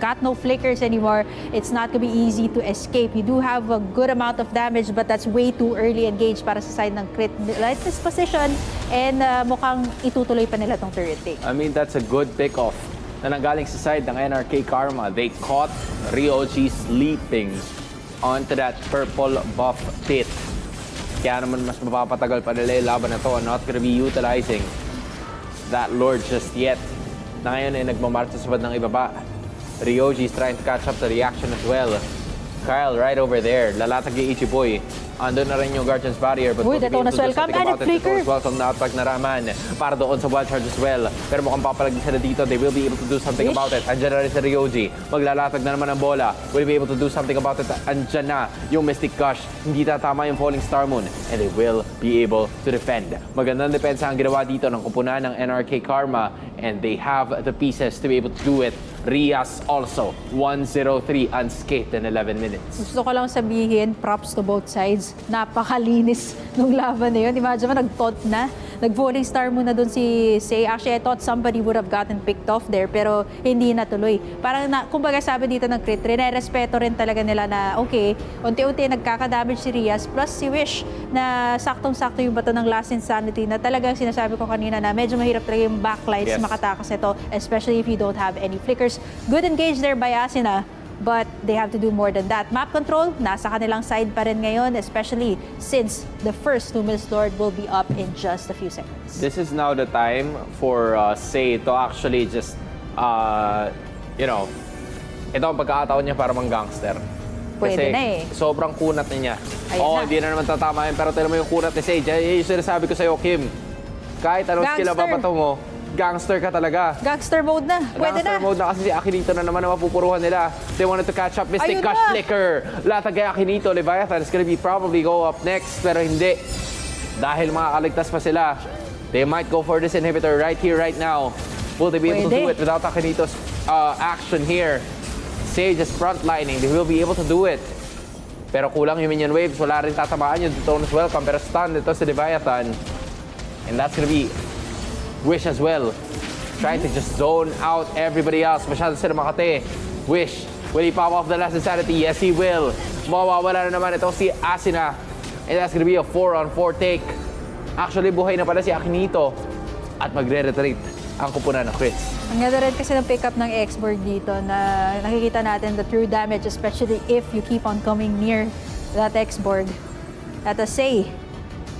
got no flickers anymore, it's not gonna be easy to escape. You do have a good amount of damage, but that's way too early engaged para sa side ng Crit. Like this position, and mukhang itutuloy pa nila tong turret take. I mean, that's a good pick-off na nanggaling sa side ng NRK Karma. They caught Ryoji sleeping onto that purple buff pit. Kaya naman mas mapapatagal pa nila yung laban na to. Not gonna be utilizing that Lord just yet. Na ngayon ay nagmamarcha sa bad ng ibaba. Ryoji is trying to catch up to the action as well. Kyle right over there. Lalatag yung Ichiboy. Andun na rin yung Guardian's Barrier. But uy, Detona's welcome. And it flicker. Welcome na atpag na Raman para doon sa Wild Charge as well. Pero mukhang papalagin sila dito. They will be able to do something about it. Andyan na rin si Ryoji. Maglalatag na naman ang bola. Will be able to do something about it. Andyan na yung Mystic Gush. Hindi tatama yung Falling Star Moon. And they will be able to defend. Magandang depensa ang ginawa dito ng kupunan ng NRK Karma. And they have the pieces to be able to do it. Rias also, 1-0-3 unscathed in 11 minutes. Gusto ko lang sabihin, props to both sides. Napakalinis nung laban na yun. Imagine mo, nag-taunt na. Nag-falling star muna doon si Say. Actually, I thought somebody would have gotten picked off there, pero hindi natuloy. Parang, kumbaga sabi dito ng Crit, respeto rin talaga nila na, okay, unti-unti nagkakadamage si Rias, plus si Wish na saktong-sakto yung bato ng Last Insanity na talagang sinasabi ko kanina na medyo mahirap talaga yung backlines makatakas nito, especially if you don't have any flickers. Good engage there by Asina, but they have to do more than that. Map control, nasa kanilang side pa rin ngayon, especially since the first Luminous Lord will be up in just a few seconds. This is now the time for Say to actually just, you know, ito ang pagkakataon niya para mang-gangster. Pwede Kasi na eh. sobrang kunat niya. Oo, hindi na naman tatama yun, pero tala mo yung kunat ni Say. Yung sinasabi ko sa'yo, Kim, kahit anong skill ang babato mo, gangster ka talaga. Gangster mode na. Pwede Gangster na. mode na kasi si Akinito na naman ang mapupuruhan nila. They wanted to catch up. Mystic Ayun Cash na. Flicker. Latag kay Akinito. Leviathan is gonna be probably go up next. Pero hindi. Dahil makakaligtas pa sila. They might go for this inhibitor right here, right now. Will they be able to do it without Akinito's action here? Sage is frontlining. They will be able to do it. Pero kulang yung minion waves. Wala rin tatamaan yung Detona's welcome. Pero stun ito si Leviathan. And that's gonna be Wish as well. Trying to just zone out everybody else. Masyado sila makate. Wish, will he pop off the last insanity? Yes, he will. Mawawala na naman ito si Asina. And that's gonna be a 4-on-4 take. Actually, buhay na pala si Akinito. At magre-retreat ang kupunan ng crits. Ang ganda rin kasi ng pick-up ng X-Borg dito na nakikita natin the true damage, especially if you keep on coming near that X-Borg. At a say,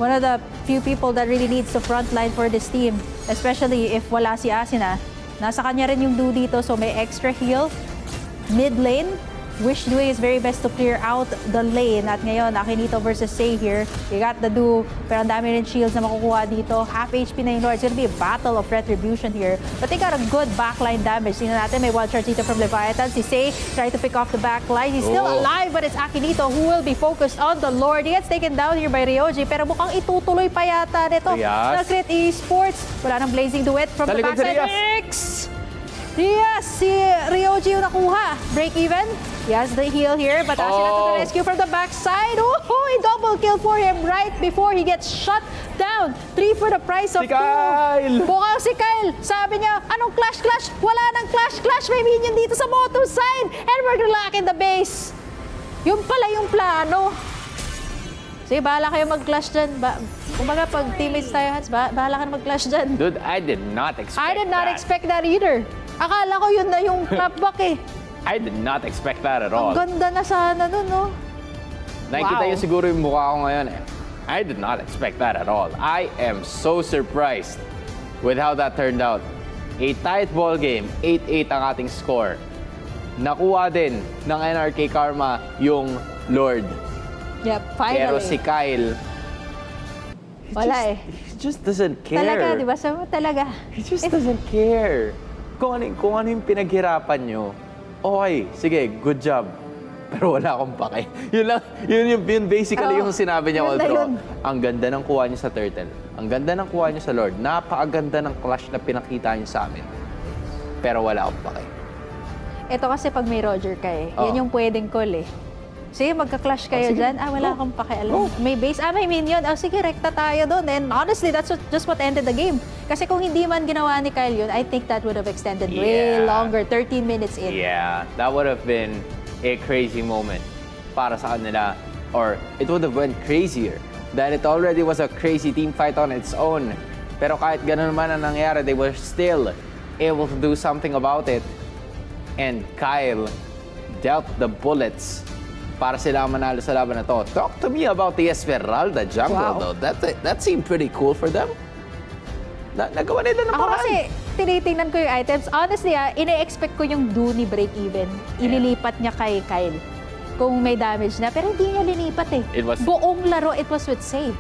one of the few people that really needs the front line for this team, especially if wala si Asina. Nasa kanya rin yung do dito, so may extra heal. Mid lane, Wish doing his very best to clear out the lane. At ngayon, Akinito versus Say here. You got the do, pero ang dami rin shields na makukuha dito. Half HP na yung Lord. It's gonna be a battle of retribution here. But they got a good backline damage. Tingnan natin, may one shot dito from Leviathan. Si Say trying to pick off the backline. He's still alive, but it's Akinito who will be focused on the Lord. He gets taken down here by Ryoji, pero mukhang itutuloy pa yata nito. Nag-crit Esports. Wala nang blazing duet from the backside. Yes, si Ryoji yung nakuha. Break even. He has the heal here, but Asina to the rescue from the backside. Oh, a double kill for him right before he gets shut down. 3 for the price of 2. Mukhang si Kyle. Sabi niya, anong clash? Wala nang clash. May minion dito sa bottom side. And we're gonna lock in the base. Yun pala yung plano. Sige, bahala kayo mag-clash dyan. Kumbaga, pag teammates tayo, Hans, bahala ka mag-clash dyan. Dude, I did not expect that either. Akala ko yun na yung clapback eh. I did not expect that at all. Ang ganda na sana nun, no? Nakikita niyo siguro yung mukha ko ngayon eh. I did not expect that at all. I am so surprised with how that turned out. A tight ball game, 8-8 ang ating score. Nakuha din ng NRK Karma yung Lord. Yep, finally. Pero si Kyle, he just doesn't care. Talaga, di ba? So, talaga. He just doesn't care. Kung ano yung pinaghirapan nyo, okay, sige, good job. Pero wala akong pake. Yun basically yung sinabi niya all through. Ang ganda ng kuha niya sa Turtle. Ang ganda ng kuha niya sa Lord. Napakaganda ng clash na pinakita niya sa amin. Pero wala akong pake. Ito kasi pag may Roger ka eh. Yan yung pwedeng call eh. Sige, magka-clash kayo dyan. Wala akong pakialam. May base. May minion. Sige, rekta tayo doon. And honestly, that's just what ended the game. Kasi kung hindi man ginawa ni Kyle yun, I think that would have extended way longer. 13 minutes in. Yeah, that would have been a crazy moment para sa kanila. Or it would have went crazier. Dahil it already was a crazy team fight on its own. Pero kahit ganun man ang nangyari, they were still able to do something about it. And Kyle dealt the bullets para sila manalo sa laban na to. Talk to me about the Esmeralda jungle, though. That seemed pretty cool for them. Nagawa nila ng paraan. Kasi tinitingnan ko yung items. Honestly, ine-expect ko yung do ni break even. Ililipat niya kay Kyle kung may damage na. Pero hindi niya linipat eh. Buong laro, it was with Say.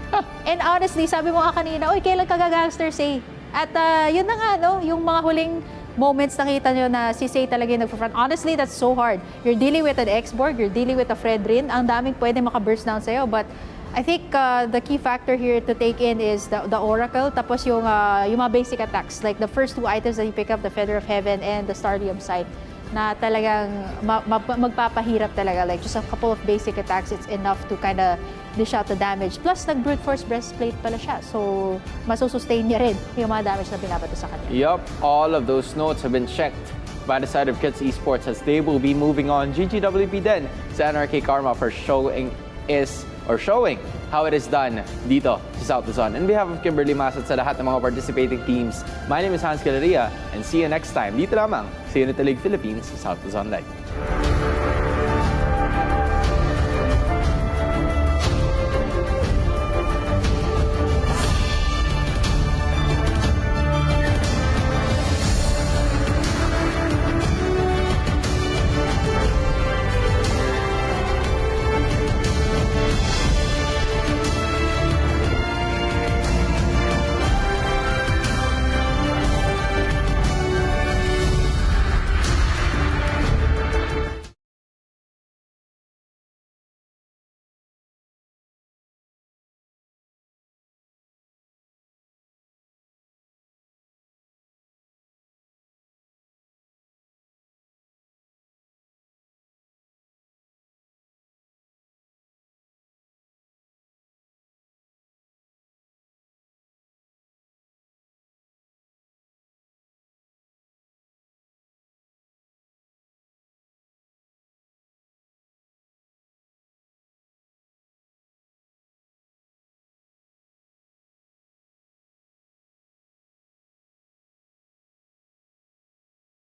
And honestly, sabi mo kanina, kailan ka gagangster Say? At yun na nga, no? Yung mga huling moments nakita nyo na si Say talaga yung nagpa-front. Honestly, that's so hard. You're dealing with an X-Borg, you're dealing with a Fredrin. Ang daming pwede maka-burst down sa'yo. But I think the key factor here to take in is the Oracle, tapos yung mga basic attacks. Like the first 2 items that you pick up, the Feather of Heaven and the Starlium Sight, na talagang magpapahirap talaga. Like just a couple of basic attacks, it's enough to kind of dish out the damage. Plus, nag-brute force breastplate pala siya. So, masusustain niya rin yung mga damage na binabato sa kanya. Yup, all of those notes have been checked by the side of Kids Esports as they will be moving on. GGWP then sa NRK Karma for showing how it is done dito sa South Luzon. On behalf of Kimberly Masat sa lahat ng mga participating teams, my name is Hans Galeria and see you next time dito lamang sa Unity League Philippines sa South Luzon Live.